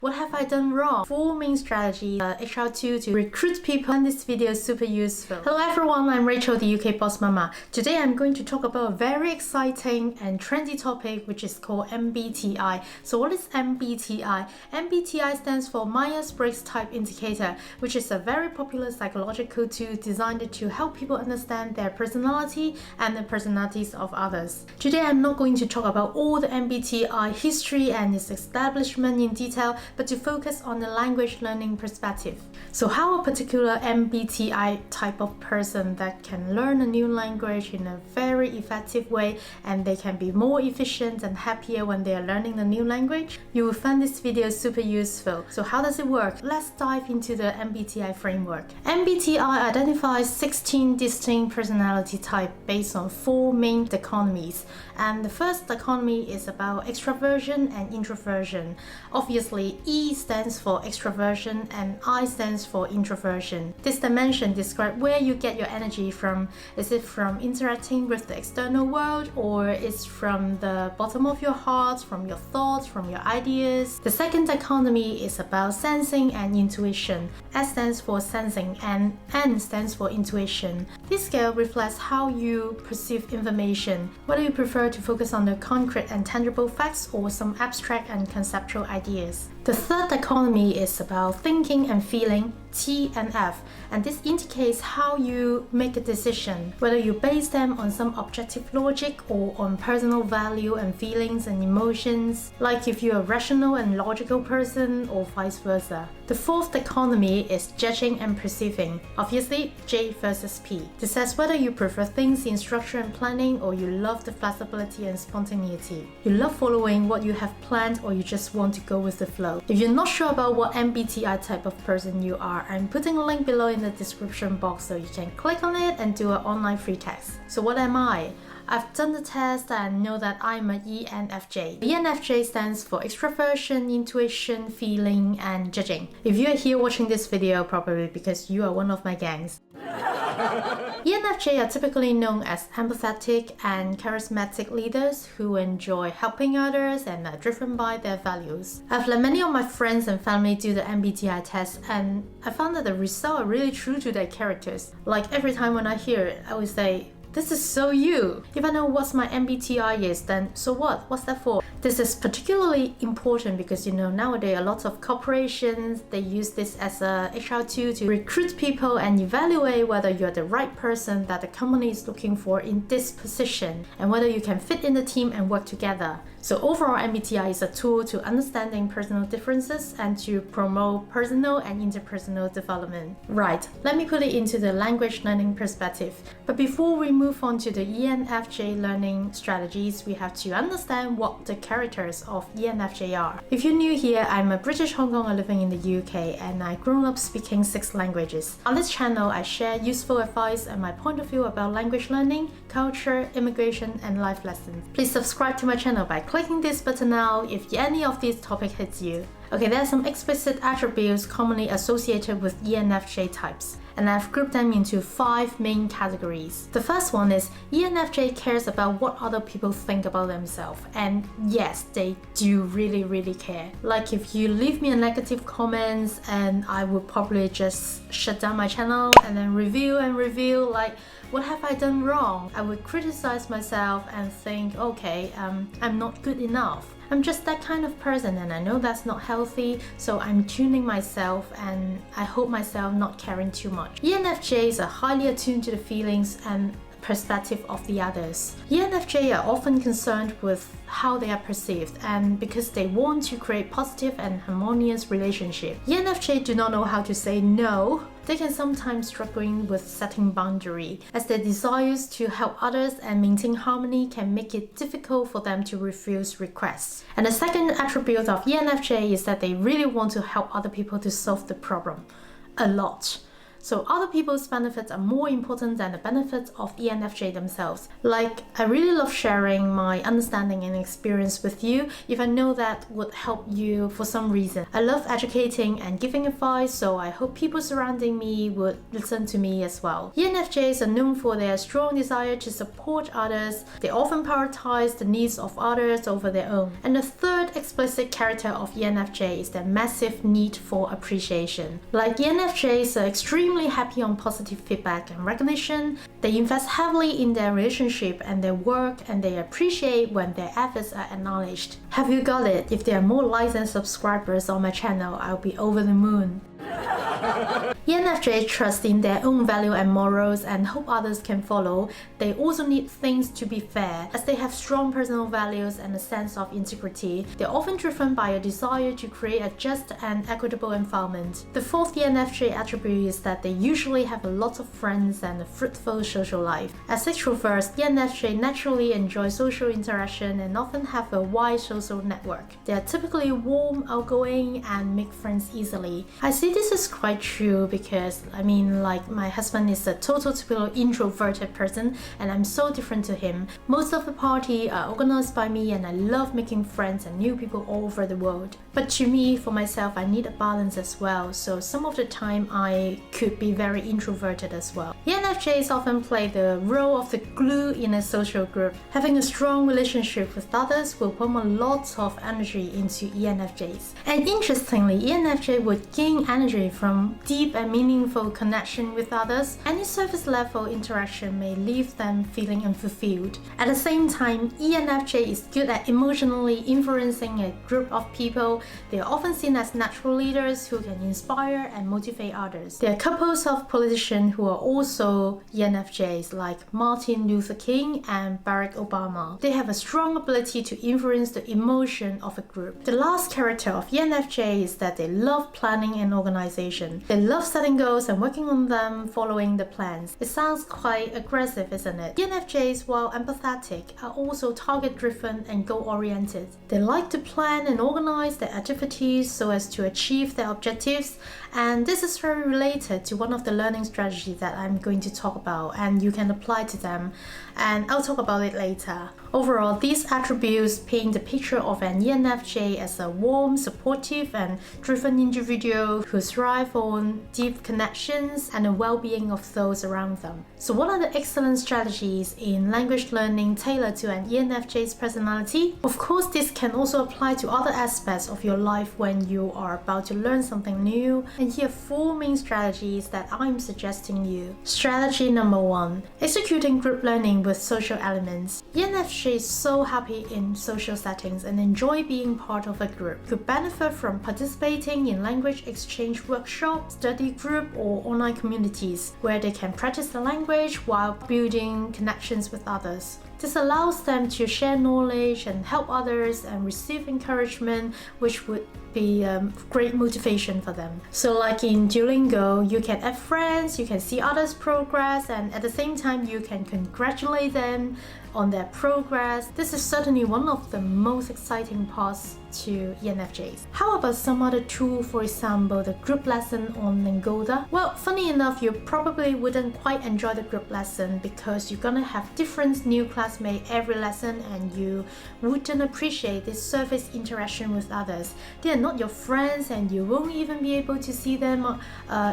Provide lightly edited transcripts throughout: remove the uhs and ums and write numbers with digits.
What have I done wrong? 4 main strategies HR2 to recruit people, and this video is super useful. Hello everyone, I'm Rachel, the UK Boss Mama. Today I'm going to talk about a very exciting and trendy topic which is called MBTI. So what is MBTI? MBTI stands for Myers-Briggs Type Indicator, which is a very popular psychological tool designed to help people understand their personality and the personalities of others. Today I'm not going to talk about all the MBTI history and its establishment in detail, but to focus on the language learning perspective. So how a particular MBTI type of person that can learn a new language in a very effective way, and they can be more efficient and happier when they are learning the new language. You will find this video super useful. So how does it work? Let's dive into the MBTI framework. MBTI identifies 16 distinct personality types based on 4 main dichotomies. And the first dichotomy is about extroversion and introversion. Obviously, E stands for extroversion and I stands for introversion. This dimension describes where you get your energy from. Is it from interacting with the external world, or is from the bottom of your heart, from your thoughts, from your ideas? The second dichotomy is about sensing and intuition. S stands for sensing and N stands for intuition. This scale reflects how you perceive information, whether you prefer to focus on the concrete and tangible facts or some abstract and conceptual ideas. The third dichotomy is about thinking and feeling, T and F, and this indicates how you make a decision, whether you base them on some objective logic or on personal value and feelings and emotions, like if you're a rational and logical person or vice versa. The fourth dichotomy is judging and perceiving, obviously J versus P. This says whether you prefer things in structure and planning, or you love the flexibility and spontaneity. You love following what you have planned, or you just want to go with the flow. If you're not sure about what MBTI type of person you are, I'm putting a link below in the description box so you can click on it and do an online free test. So what am I? I've done the test and know that I'm an ENFJ. ENFJ stands for extroversion, intuition, feeling, and judging. If you're here watching this video, probably because you are one of my gangs. ENFJ are typically known as empathetic and charismatic leaders who enjoy helping others and are driven by their values. I've let many of my friends and family do the MBTI test, and I found that the results are really true to their characters. Like every time when I hear it, I would say, "This is so you." If I know what my MBTI is, then so what? What's that for? This is particularly important because nowadays a lot of corporations, they use this as a HR2 to recruit people and evaluate whether you're the right person that the company is looking for in this position, and whether you can fit in the team and work together. So overall, MBTI is a tool to understanding personal differences and to promote personal and interpersonal development. Right, let me put it into the language learning perspective. But before we move on to the ENFJ learning strategies, we have to understand what the characters of ENFJ are. If you're new here, I'm a British Hong Konger living in the UK, and I grew up speaking 6 languages. On this channel, I share useful advice and my point of view about language learning, culture, immigration, and life lessons. Please subscribe to my channel by clicking this button now if any of these topics hits you. Okay, there are some explicit attributes commonly associated with ENFJ types, and I've grouped them into 5 main categories. The first one is ENFJ cares about what other people think about themselves, and yes, they do really care. Like if you leave me a negative comments, and I would probably just shut down my channel and then review like, what have I done wrong? I would criticize myself and think, okay, I'm not good enough. I'm just that kind of person, and I know that's not healthy, so I'm tuning myself, and I hope myself not caring too much. ENFJs are highly attuned to the feelings and perspective of the others. ENFJ are often concerned with how they are perceived, and because they want to create positive and harmonious relationships. ENFJ do not know how to say no. They can sometimes struggle with setting boundary, as their desires to help others and maintain harmony can make it difficult for them to refuse requests. And the second attribute of ENFJ is that they really want to help other people to solve the problem. A lot. So other people's benefits are more important than the benefits of ENFJ themselves. Like, I really love sharing my understanding and experience with you if I know that would help you for some reason. I love educating and giving advice, so I hope people surrounding me would listen to me as well. ENFJs are known for their strong desire to support others. They often prioritize the needs of others over their own. And the third explicit character of ENFJ is their massive need for appreciation. Like, ENFJs are extremely happy on positive feedback and recognition. They invest heavily in their relationship and their work, and they appreciate when their efforts are acknowledged. Have you got it? If there are more likes and subscribers on my channel, I'll be over the moon. ENFJs trust in their own value and morals and hope others can follow. They also need things to be fair, as they have strong personal values and a sense of integrity. They're often driven by a desire to create a just and equitable environment. The fourth ENFJ attribute is that they usually have a lot of friends and a fruitful social life. As extroverts, ENFJ naturally enjoy social interaction and often have a wide social network. They are typically warm, outgoing, and make friends easily. I see this is quite true because, like, my husband is a total typical introverted person and I'm so different to him. Most of the party are organized by me and I love making friends and new people all over the world. But to me, for myself, I need a balance as well, so some of the time I could be very introverted as well. ENFJs often play the role of the glue in a social group. Having a strong relationship with others will pump a lot of energy into ENFJs. And interestingly, ENFJ would gain energy from deep and meaningful connection with others. Any surface level interaction may leave them feeling unfulfilled. At the same time, ENFJ is good at emotionally influencing a group of people. They are often seen as natural leaders who can inspire and motivate others. There are couples of politicians who are also ENFJs, like Martin Luther King and Barack Obama. They have a strong ability to influence the emotion of a group. The last character of ENFJ is that they love planning and organization. They love setting goals and working on them, following the plans. It sounds quite aggressive, isn't it? ENFJs, while empathetic, are also target-driven and goal-oriented. They like to plan and organize their activities so as to achieve their objectives, and this is very related to one of the learning strategies that I'm going to talk about, and you can apply to them, and I'll talk about it later. Overall, these attributes paint the picture of an ENFJ as a warm, supportive, and driven individual who thrives on deep connections and the well-being of those around them. So what are the excellent strategies in language learning tailored to an ENFJ's personality? Of course, this can also apply to other aspects of your life when you are about to learn something new. And here are 4 main strategies that I'm suggesting you. Strategy number 1. Executing group learning with social elements. ENFJ is so happy in social settings and enjoy being part of a group. Could benefit from participating in language exchange workshops, study group, or online communities where they can practice the language while building connections with others. This allows them to share knowledge and help others and receive encouragement, which would be great motivation for them. So like in Duolingo, you can add friends, you can see others' progress, and at the same time you can congratulate them on their progress. This is certainly one of the most exciting parts to ENFJs. How about some other tool, for example, the group lesson on Lingoda? Well, funny enough, you probably wouldn't quite enjoy the group lesson because you're gonna have different new classmates every lesson and you wouldn't appreciate this surface interaction with others. They are not your friends and you won't even be able to see them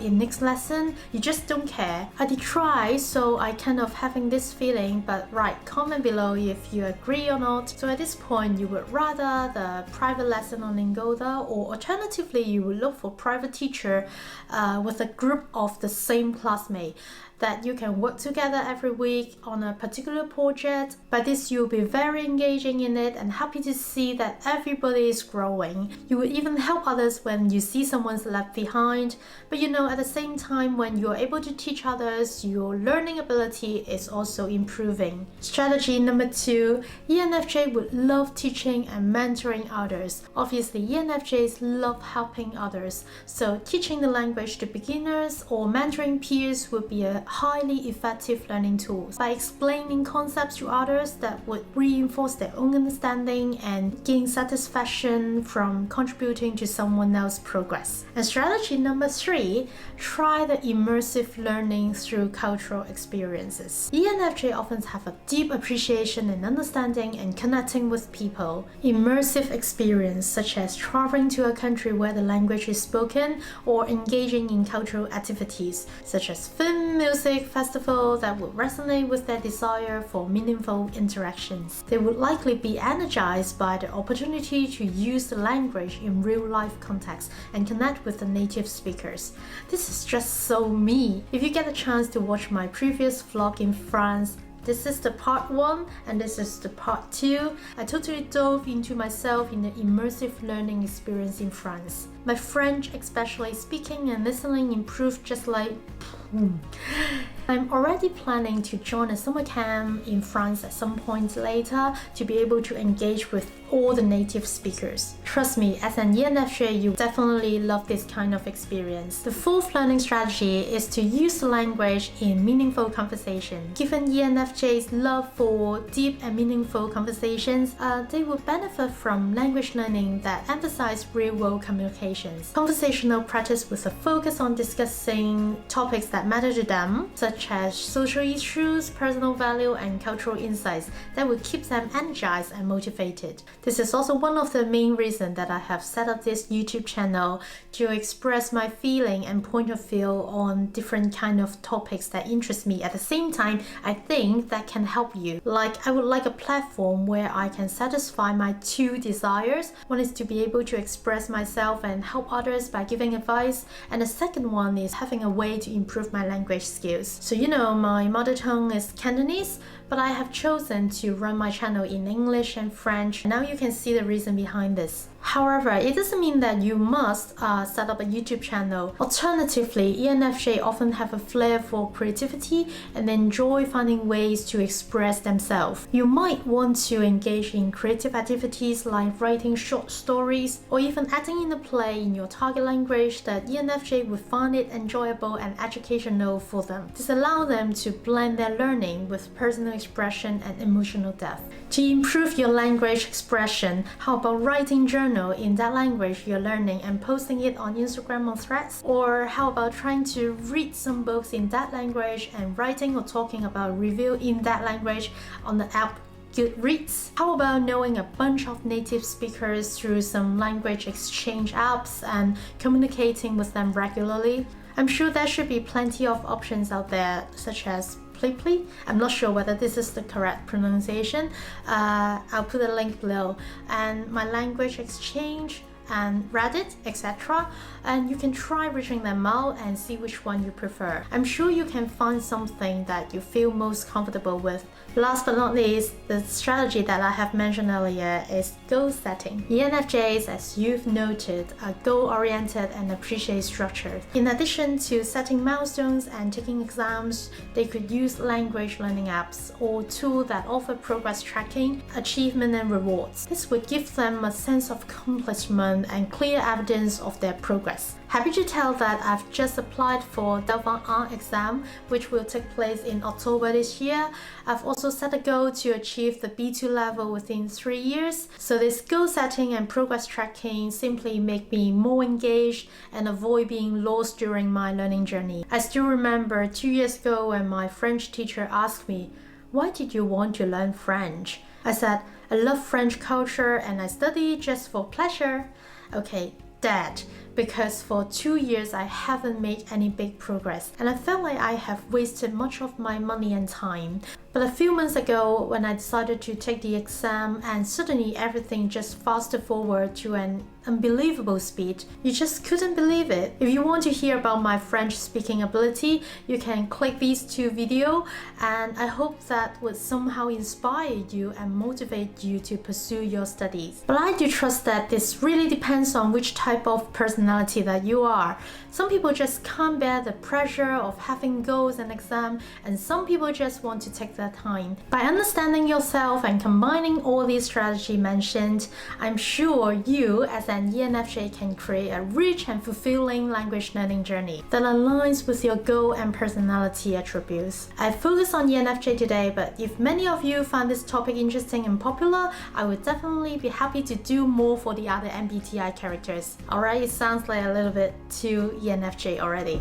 in next lesson. You just don't care. I did try, so I kind of having this feeling, but right, comment below if you agree or not. So at this point, you would rather the private lesson on Lingoda, or alternatively you would look for private teacher with a group of the same classmate that you can work together every week on a particular project. By this, you'll be very engaging in it and happy to see that everybody is growing. You will even help others when you see someone's left behind. But you know, at the same time, when you're able to teach others, your learning ability is also improving. Strategy number 2, ENFJ would love teaching and mentoring others. Obviously, ENFJs love helping others, so teaching the language to beginners or mentoring peers would be an highly effective learning tools by explaining concepts to others that would reinforce their own understanding and gain satisfaction from contributing to someone else's progress. And strategy number 3, try the immersive learning through cultural experiences. ENFJ often have a deep appreciation and understanding and connecting with people. Immersive experience such as traveling to a country where the language is spoken or engaging in cultural activities such as film, music, festival that would resonate with their desire for meaningful interactions. They would likely be energized by the opportunity to use the language in real-life context and connect with the native speakers. This is just so me. If you get a chance to watch my previous vlog in France, this is the part 1 and this is the part 2. I totally dove into myself in the immersive learning experience in France. My French, especially speaking and listening, improved just like I'm already planning to join a summer camp in France at some point later to be able to engage with all the native speakers. Trust me, as an ENFJ, you definitely love this kind of experience. The 4th learning strategy is to use the language in meaningful conversation. Given ENFJ's love for deep and meaningful conversations, they will benefit from language learning that emphasize real-world communications. Conversational practice with a focus on discussing topics that matter to them, such as social issues, personal value, and cultural insights that will keep them energized and motivated. This is also one of the main reasons that I have set up this YouTube channel to express my feeling and point of view on different kind of topics that interest me. At the same time, I think that can help you. Like, I would like a platform where I can satisfy my 2 desires. One is to be able to express myself and help others by giving advice, and the second one is having a way to improve my language skills. So you know, my mother tongue is Cantonese, but I have chosen to run my channel in English and French. Now you can see the reason behind this. However, it doesn't mean that you must set up a YouTube channel. Alternatively, ENFJ often have a flair for creativity and enjoy finding ways to express themselves. You might want to engage in creative activities like writing short stories or even acting in a play in your target language that ENFJ would find it enjoyable and educational for them. This allows them to blend their learning with personal expression and emotional depth. To improve your language expression, how about writing journals in that language you're learning and posting it on Instagram or Threads? Or how about trying to read some books in that language and writing or talking about review in that language on the app Goodreads? How about knowing a bunch of native speakers through some language exchange apps and communicating with them regularly? I'm sure there should be plenty of options out there, such as Play. I'm not sure whether this is the correct pronunciation. I'll put a link below. And my language exchange and Reddit, etc. And you can try reaching them out and see which one you prefer. I'm sure you can find something that you feel most comfortable with. Last but not least, the strategy that I have mentioned earlier is goal setting. ENFJs, as you've noted, are goal-oriented and appreciate structure. In addition to setting milestones and taking exams, they could use language learning apps or tools that offer progress tracking, achievement, and rewards. This would give them a sense of accomplishment and clear evidence of their progress. Happy to tell that I've just applied for Delphin 1 exam, which will take place in October this year. I've also set a goal to achieve the B2 level within 3 years. So this goal setting and progress tracking simply make me more engaged and avoid being lost during my learning journey. I still remember 2 years ago when my French teacher asked me, "Why did you want to learn French?" I said, "I love French culture and I study just for pleasure." Okay, Dad, because for 2 years I haven't made any big progress and I felt like I have wasted much of my money and time. But a few months ago, when I decided to take the exam and suddenly everything just faster forward to an unbelievable speed, you just couldn't believe it. If you want to hear about my French speaking ability, you can click these 2 videos, and I hope that would somehow inspire you and motivate you to pursue your studies. But I do trust that this really depends on which type of person personality that you are. Some people just can't bear the pressure of having goals and exam, and some people just want to take their time. By understanding yourself and combining all these strategies mentioned, I'm sure you as an ENFJ can create a rich and fulfilling language learning journey that aligns with your goal and personality attributes. I focus on ENFJ today, but if many of you find this topic interesting and popular, I would definitely be happy to do more for the other MBTI characters. Alright, it sounds like a little bit too ENFJ already.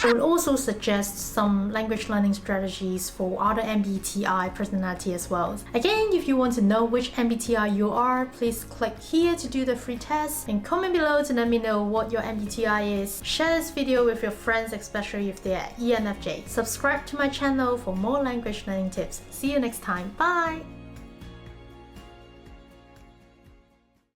I would also suggest some language learning strategies for other MBTI personality as well. Again, if you want to know which MBTI you are, please click here to do the free test and comment below to let me know what your MBTI is. Share this video with your friends, especially if they are ENFJ. Subscribe to my channel for more language learning tips. See you next time. Bye!